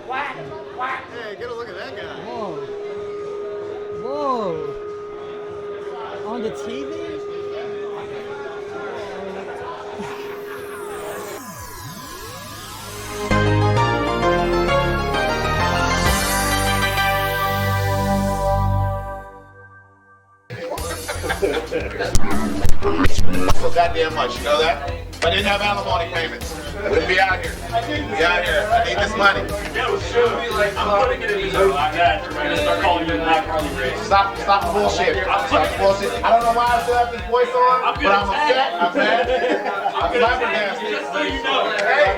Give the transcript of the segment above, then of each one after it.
Hey, get a look at that guy. Whoa. Whoa. On the TV? So goddamn much, you know that? If I didn't have alimony payments, wouldn't be out here. Be out here. I need this money. I'm putting it in the notes like that. You're going to start calling you Black Harley Race. Stop the bullshit. Stop the bullshit. I don't know why I still have this voice on, but I'm upset. I'm mad. I'm flabbergasted. Just so you know. Hey.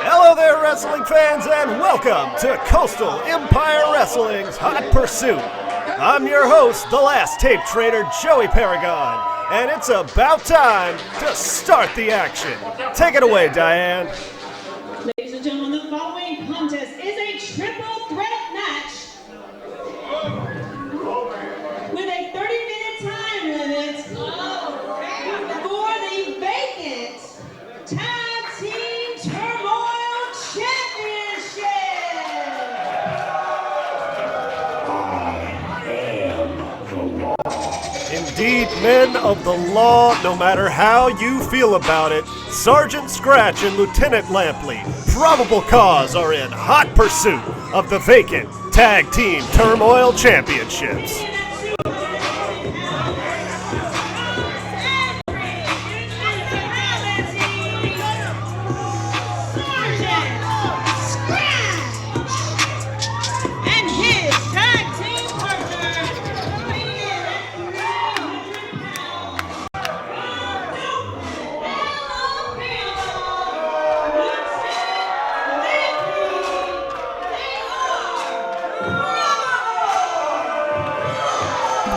Hello there, wrestling fans, and welcome to Coastal Empire Wrestling's Hot Pursuit. I'm your host, the last tape trader, Joey Paragon, and it's about time to start the action. Take it away, Diane. Ladies and gentlemen, the following contest is a triple threat match with a 30-minute time limit for the vacant Tag Team Turmoil Championship. Indeed, men of the law, no matter how you feel about it, Sergeant Scratch and Lieutenant Lampley, probable cause, are in hot pursuit of the vacant Tag Team Turmoil Championships.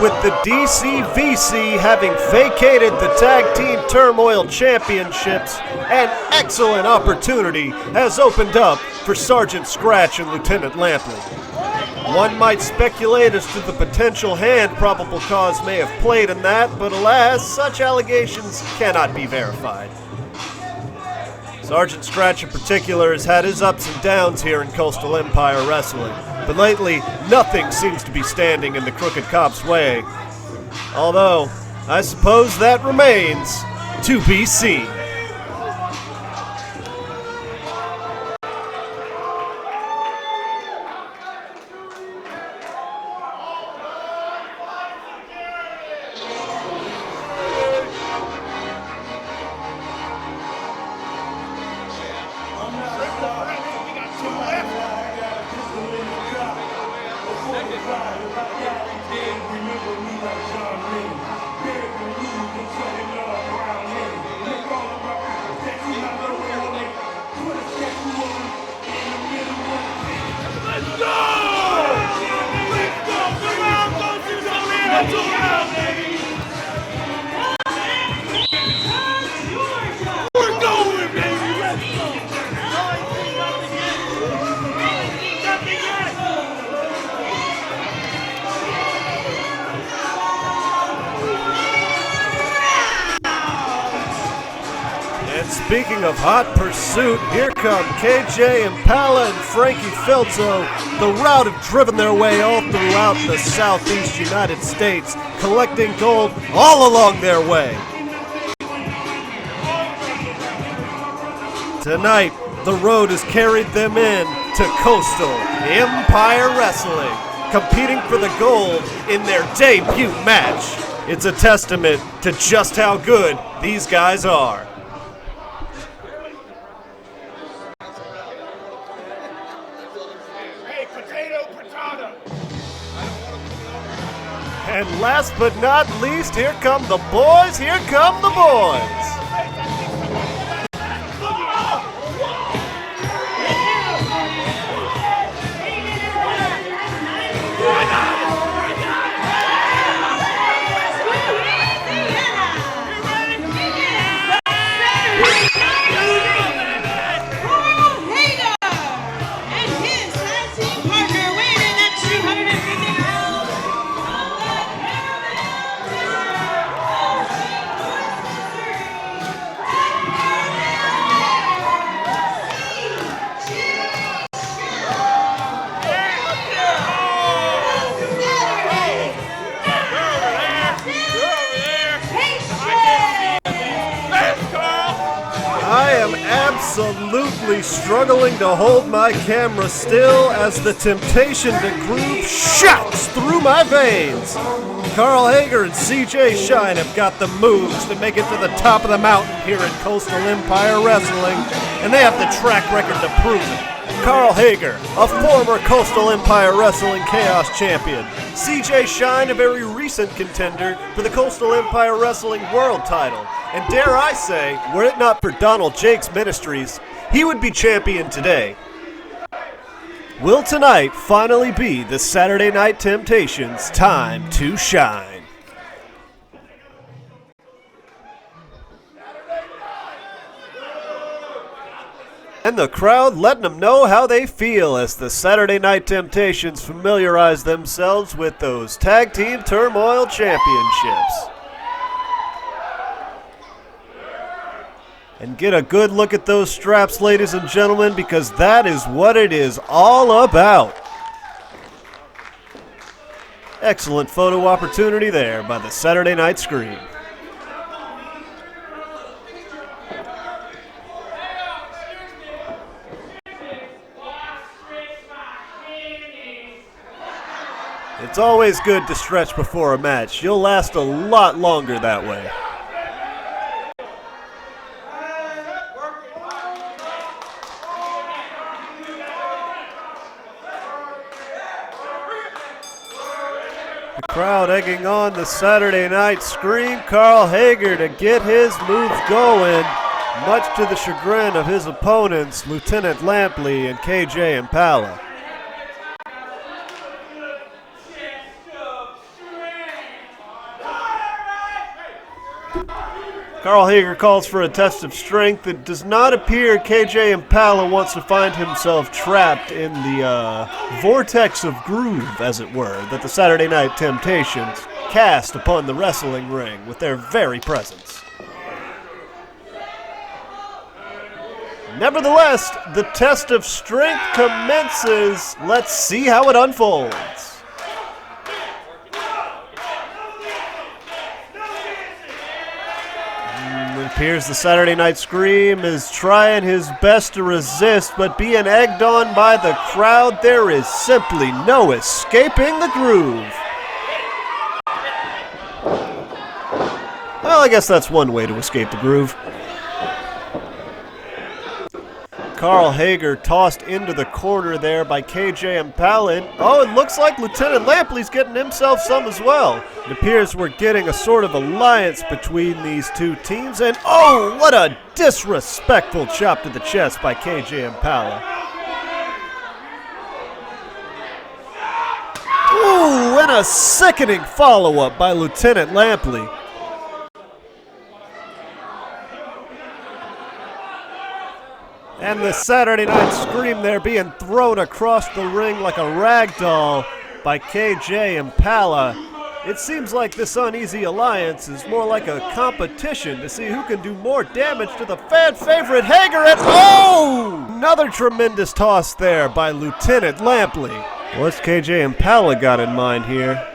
With the DCVC having vacated the Tag Team Turmoil Championships, an excellent opportunity has opened up for Sergeant Scratch and Lieutenant Lampley. One might speculate as to the potential hand probable cause may have played in that, but alas, such allegations cannot be verified. Sergeant Scratch in particular has had his ups and downs here in Coastal Empire Wrestling, but lately nothing seems to be standing in the crooked cop's way. Although, I suppose that remains to be seen. Speaking of hot pursuit, here come KJ Impala and Frankie Filzo. The route have driven their way all throughout the southeast United States, collecting gold all along their way. Tonight, the road has carried them in to Coastal Empire Wrestling, competing for the gold in their debut match. It's a testament to just how good these guys are. And last but not least, here come the boys, here come the boys. absolutely struggling to hold my camera still as the temptation to groove shoots through my veins. Carl Hager and CJ Shine have got the moves to make it to the top of the mountain here at Coastal Empire Wrestling, and they have the track record to prove it. Carl Hager, a former Coastal Empire Wrestling Chaos Champion. CJ Shine, a very recent contender for the Coastal Empire Wrestling World title. And dare I say, were it not for Donald Jakes Ministries, he would be champion today. Will tonight finally be the Saturday Night Temptations' time to shine? And the crowd letting them know how they feel as the Saturday Night Temptations familiarize themselves with those Tag Team Turmoil Championships. And get a good look at those straps, ladies and gentlemen, because that is what it is all about. Excellent photo opportunity there by the Saturday Night Scream. It's always good to stretch before a match. You'll last a lot longer that way. The crowd egging on the Saturday Night Scream. Carl Hager to get his moves going, much to the chagrin of his opponents, Lieutenant Lampley and KJ Impala. Carl Hager calls for a test of strength. It does not appear KJ Impala wants to find himself trapped in the vortex of groove, as it were, that the Saturday Night Temptations cast upon the wrestling ring with their very presence. Nevertheless, the test of strength commences. Let's see how it unfolds. It appears the Saturday Night Scream is trying his best to resist, but being egged on by the crowd, there is simply no escaping the groove. Well, I guess that's one way to escape the groove. Carl Hager tossed into the corner there by KJ Impala. Oh, it looks like Lieutenant Lampley's getting himself some as well. It appears we're getting a sort of alliance between these two teams. And oh, what a disrespectful chop to the chest by KJ Impala. Ooh, and a sickening follow-up by Lieutenant Lampley. And the Saturday Night Scream there being thrown across the ring like a rag doll by KJ Impala. It seems like this uneasy alliance is more like a competition to see who can do more damage to the fan favorite Hager. And oh! Another tremendous toss there by Lieutenant Lampley. What's KJ Impala got in mind here?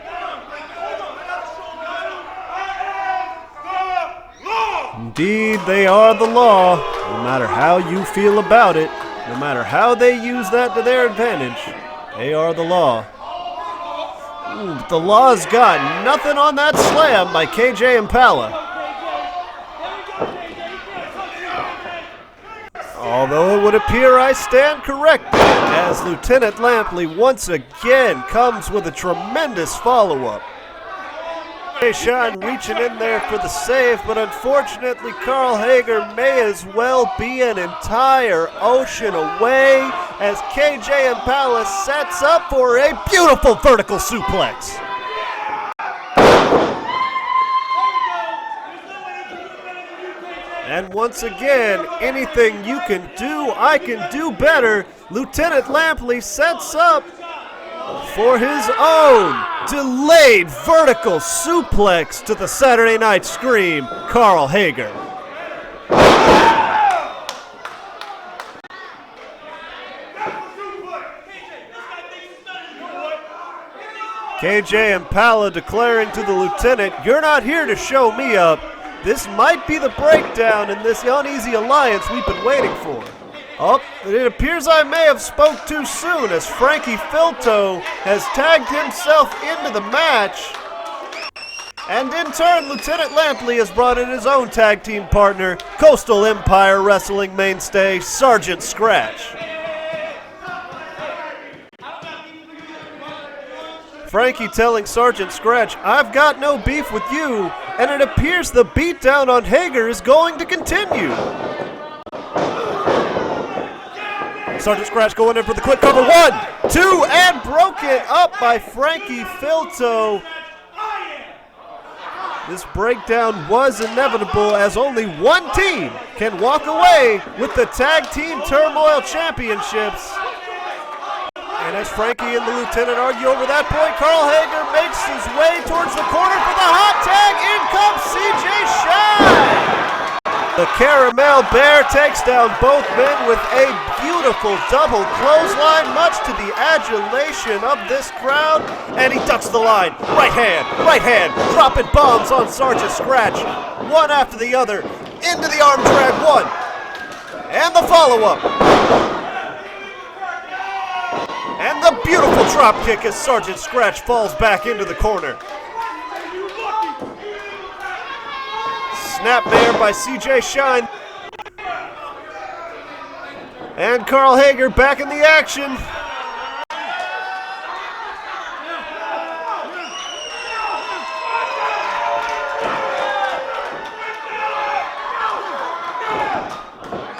Indeed, they are the law. No matter how you feel about it, no matter how they use that to their advantage, they are the law. Ooh, but the law's got nothing on that slam by KJ Impala. Although it would appear I stand corrected, as Lieutenant Lampley once again comes with a tremendous follow-up. Shine reaching in there for the save, but unfortunately Carl Hager may as well be an entire ocean away as KJ Impala sets up for a beautiful vertical suplex. And once again, anything you can do, I can do better. Lieutenant Lampley sets up for his own delayed vertical suplex to the Saturday Night Scream, Carl Hager. KJ Impala declaring to the lieutenant, "You're not here to show me up. This might be the breakdown in this uneasy alliance we've been waiting for. Oh, it appears I may have spoke too soon, as Frankie Filto has tagged himself into the match. And in turn, Lieutenant Lampley has brought in his own tag team partner, Coastal Empire Wrestling mainstay, Sergeant Scratch. Frankie telling Sergeant Scratch, "I've got no beef with you," and it appears the beatdown on Hager is going to continue. Sergeant Scratch going in for the quick cover. 1, 2, and broken up by Frankie Filto. This breakdown was inevitable, as only one team can walk away with the Tag Team Turmoil Championships. And as Frankie and the Lieutenant argue over that point, Carl Hager makes his way towards the corner for the hot tag. In comes CJ Shine. The Caramel Bear takes down both men with a beautiful double clothesline, much to the adulation of this crowd. And he ducks the line. Right hand, dropping bombs on Sergeant Scratch. One after the other. Into the arm drag. 1. And the follow-up. And the beautiful drop kick as Sergeant Scratch falls back into the corner. Snapmare by CJ Shine. And Carl Hager back in the action.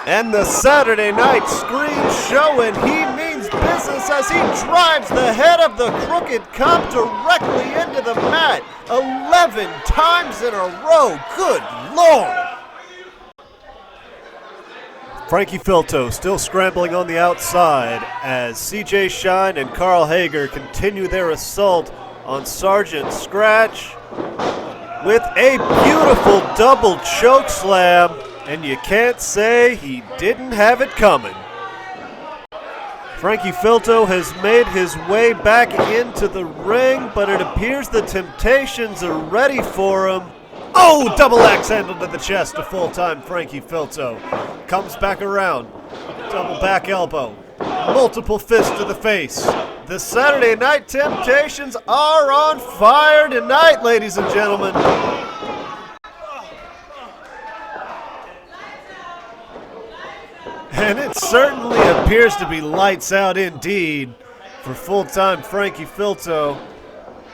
And the Saturday Night Scream showing he means business as he drives the head of the Crooked Cop directly into the mat 11 times in a row. Good Lord. Frankie Filto still scrambling on the outside as CJ Shine and Carl Hager continue their assault on Sergeant Scratch with a beautiful double choke slam. And you can't say he didn't have it coming. Frankie Filto has made his way back into the ring, but it appears the Temptations are ready for him. Oh, double axe handle to the chest to full-time Frankie Filto. Comes back around. Double back elbow. Multiple fists to the face. The Saturday Night Temptations are on fire tonight, ladies and gentlemen. And it certainly appears to be lights out indeed for full-time Frankie Filto.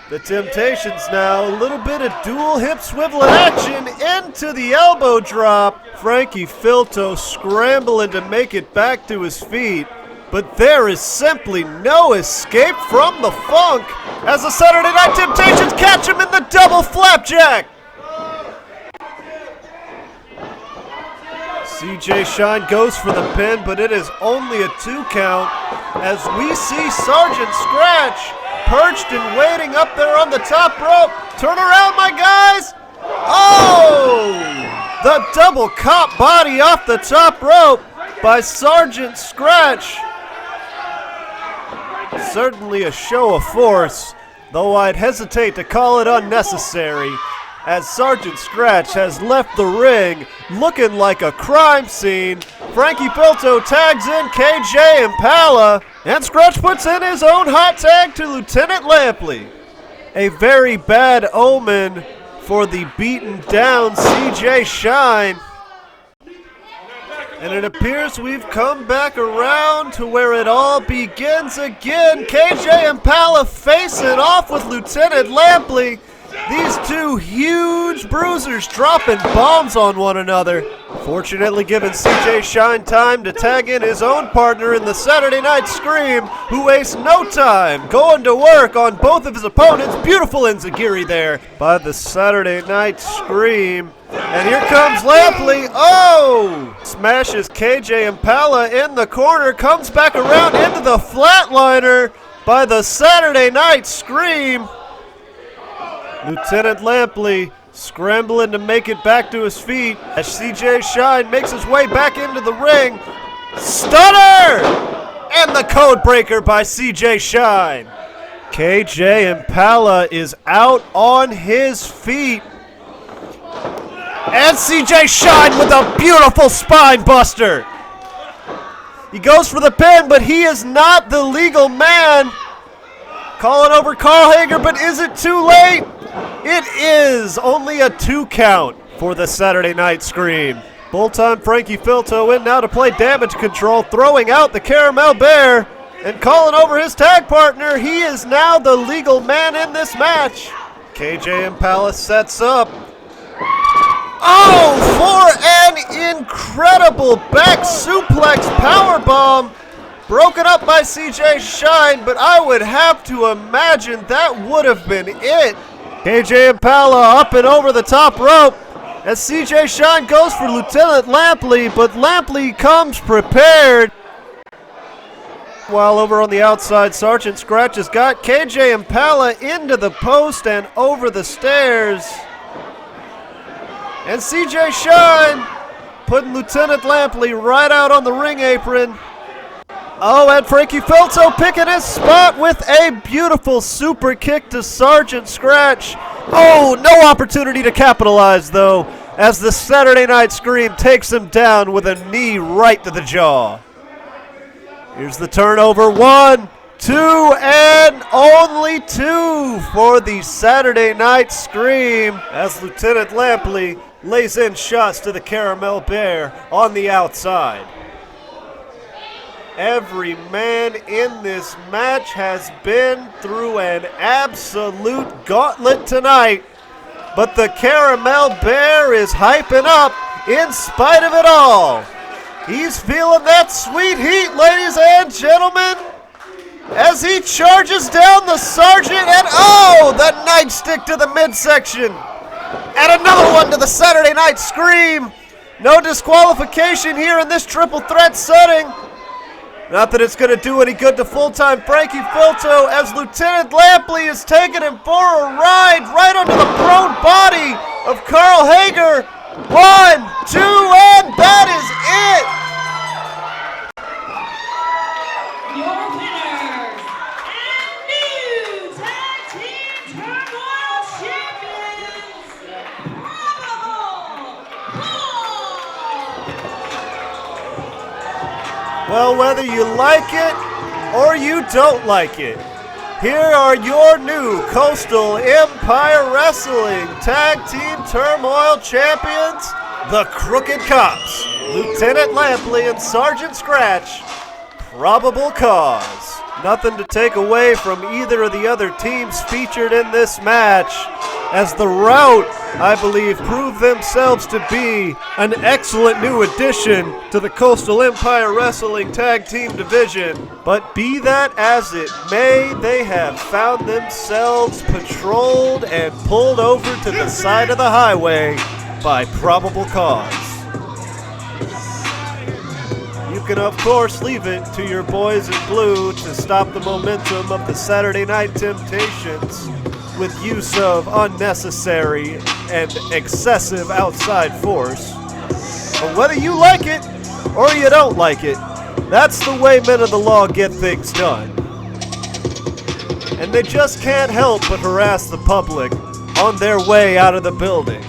The Temptations now, a little bit of dual hip swivel action into the elbow drop. Frankie Filto scrambling to make it back to his feet. But there is simply no escape from the funk as the Saturday Night Temptations catch him in the double flapjack. CJ Shine goes for the pin, but it is only a 2 count as we see Sergeant Scratch perched and waiting up there on the top rope. Turn around, my guys. Oh! The double cop body off the top rope by Sergeant Scratch. Certainly a show of force, though I'd hesitate to call it unnecessary, as Sergeant Scratch has left the ring looking like a crime scene. Frankie Filto tags in KJ Impala, and Scratch puts in his own hot tag to Lieutenant Lampley. A very bad omen for the beaten down CJ Shine. And it appears we've come back around to where it all begins again. KJ Impala facing off with Lieutenant Lampley. These two huge bruisers dropping bombs on one another. Fortunately giving CJ Shine time to tag in his own partner in the Saturday Night Scream, who wastes no time going to work on both of his opponents. Beautiful enziguri there by the Saturday Night Scream. And here comes Lampley. Oh! Smashes KJ Impala in the corner. Comes back around into the flatliner by the Saturday Night Scream. Lieutenant Lampley scrambling to make it back to his feet as CJ Shine makes his way back into the ring. Stunner! And the code breaker by CJ Shine. KJ Impala is out on his feet. And CJ Shine with a beautiful spine buster. He goes for the pin, but he is not the legal man. Calling over Carl Hager, but is it too late? It is only a 2 count for the Saturday Night Scream. Full-time Frankie Filto in now to play damage control, throwing out the Caramel Bear and calling over his tag partner. He is now the legal man in this match. KJ Impala sets up. Oh, for an incredible back suplex powerbomb. Broken up by CJ Shine, but I would have to imagine that would have been it. KJ Impala up and over the top rope as CJ Shine goes for Lieutenant Lampley, but Lampley comes prepared. While over on the outside, Sergeant Scratch has got KJ Impala into the post and over the stairs. And CJ Shine putting Lieutenant Lampley right out on the ring apron. Oh, and Frankie Filto picking his spot with a beautiful super kick to Sergeant Scratch. Oh, no opportunity to capitalize, though, as the Saturday Night Scream takes him down with a knee right to the jaw. Here's the turnover. 1, 2, and only 2 for the Saturday Night Scream as Lieutenant Lampley lays in shots to the Caramel Bear on the outside. Every man in this match has been through an absolute gauntlet tonight, but the Caramel Bear is hyping up in spite of it all. He's feeling that sweet heat, ladies and gentlemen, as he charges down the Sergeant, and oh, the nightstick to the midsection, and another one to the Saturday Night Scream. No disqualification here in this triple threat setting. Not that it's going to do any good to full-time Frankie Filto, as Lieutenant Lampley is taking him for a ride right under the prone body of Carl Hager. 1, 2, and that is it. Your winners and new tag team Turmoil champions, Paragon. Well, whether you like it or you don't like it, here are your new Coastal Empire Wrestling Tag Team Turmoil Champions, the Crooked Cops, Lieutenant Lampley and Sergeant Scratch. Probable cause. Nothing to take away from either of the other teams featured in this match, as the Route, I believe, proved themselves to be an excellent new addition to the Coastal Empire Wrestling Tag Team division. But be that as it may, they have found themselves patrolled and pulled over to the side of the highway by probable cause. You can, of course, leave it to your boys in blue to stop the momentum of the Saturday Night Temptations with use of unnecessary and excessive outside force. But whether you like it or you don't like it, that's the way men of the law get things done. And they just can't help but harass the public on their way out of the building,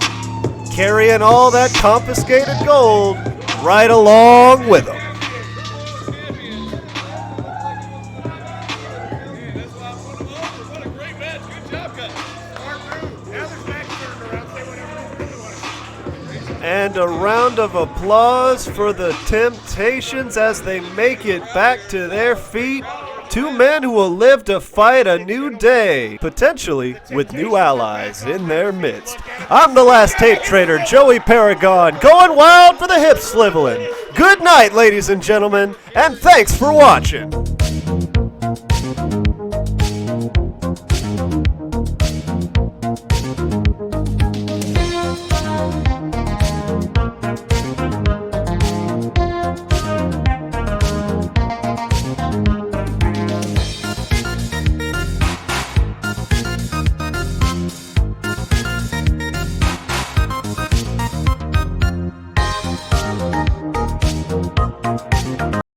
carrying all that confiscated gold right along with them. And a round of applause for the Temptations as they make it back to their feet. 2 men who will live to fight a new day, potentially with new allies in their midst. I'm the last tape trader, Joey Paragon, going wild for the hip swiveling. Good night, ladies and gentlemen, and thanks for watching.